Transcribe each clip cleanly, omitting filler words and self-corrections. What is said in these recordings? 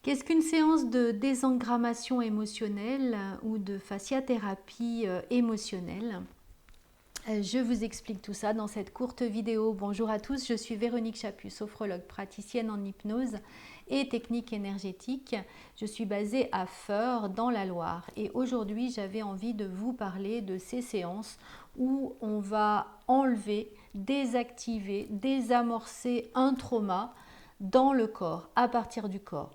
Qu'est-ce qu'une séance de désengrammation émotionnelle ou de fasciathérapie émotionnelle? Je vous explique tout ça dans cette courte vidéo. Bonjour à tous, je suis Véronique Chaput, sophrologue praticienne en hypnose et technique énergétique. Je suis basée à Feurs dans la Loire et aujourd'hui j'avais envie de vous parler de ces séances où on va enlever, désactiver, désamorcer un trauma dans le corps, à partir du corps.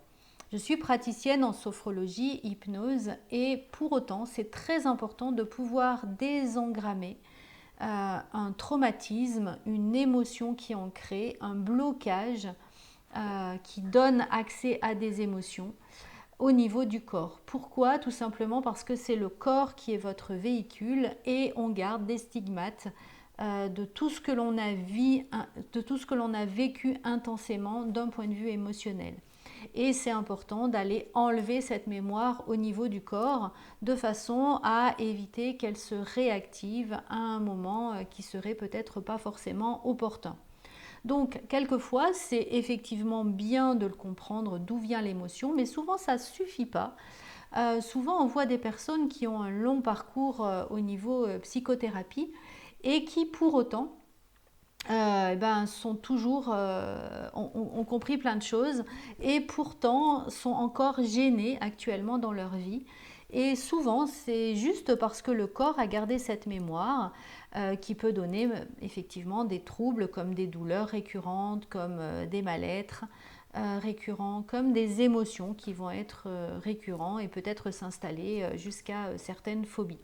Je suis praticienne en sophrologie, hypnose et pour autant c'est très important de pouvoir désengrammer un traumatisme, une émotion qui est ancrée, un blocage qui donne accès à des émotions au niveau du corps. Pourquoi? Tout simplement parce que c'est le corps qui est votre véhicule et on garde des stigmates de tout ce que l'on a vécu intensément d'un point de vue émotionnel. Et c'est important d'aller enlever cette mémoire au niveau du corps de façon à éviter qu'elle se réactive à un moment qui serait peut-être pas forcément opportun. Donc, quelquefois, c'est effectivement bien de le comprendre d'où vient l'émotion, mais souvent ça ne suffit pas. Souvent, on voit des personnes qui ont un long parcours au niveau psychothérapie et qui, pour autant, sont toujours, ont compris plein de choses et pourtant sont encore gênés actuellement dans leur vie. Et souvent, c'est juste parce que le corps a gardé cette mémoire qui peut donner effectivement des troubles comme des douleurs récurrentes, comme des mal-être récurrents, comme des émotions qui vont être récurrents et peut-être s'installer jusqu'à certaines phobies.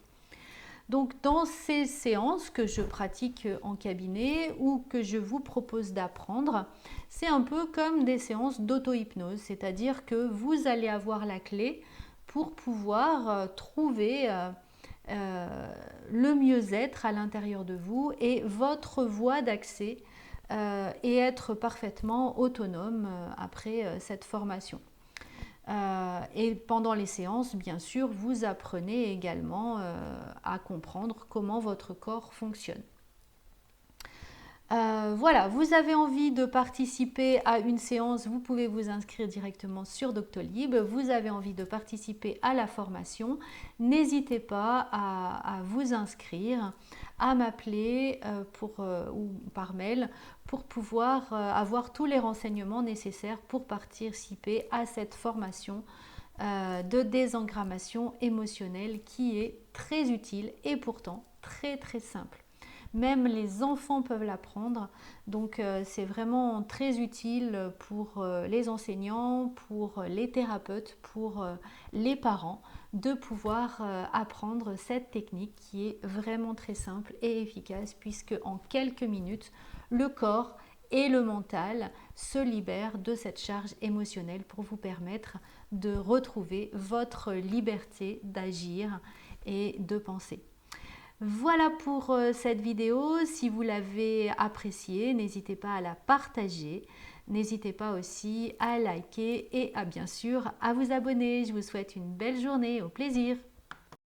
Donc dans ces séances que je pratique en cabinet ou que je vous propose d'apprendre, c'est un peu comme des séances d'auto-hypnose, c'est-à-dire que vous allez avoir la clé pour pouvoir trouver le mieux-être à l'intérieur de vous et votre voie d'accès et être parfaitement autonome après cette formation. Et pendant les séances, bien sûr, vous apprenez également à comprendre comment votre corps fonctionne. Voilà, vous avez envie de participer à une séance, vous pouvez vous inscrire directement sur Doctolib. Vous avez envie de participer à la formation, n'hésitez pas à vous inscrire, à m'appeler ou par mail pour pouvoir avoir tous les renseignements nécessaires pour participer à cette formation de désengrammation émotionnelle qui est très utile et pourtant très très simple. Même les enfants peuvent l'apprendre, donc c'est vraiment très utile pour les enseignants, pour les thérapeutes, pour les parents de pouvoir apprendre cette technique qui est vraiment très simple et efficace puisque en quelques minutes, le corps et le mental se libèrent de cette charge émotionnelle pour vous permettre de retrouver votre liberté d'agir et de penser. Voilà pour cette vidéo. Si vous l'avez appréciée, n'hésitez pas à la partager. N'hésitez pas aussi à liker et à bien sûr à vous abonner. Je vous souhaite une belle journée. Au plaisir.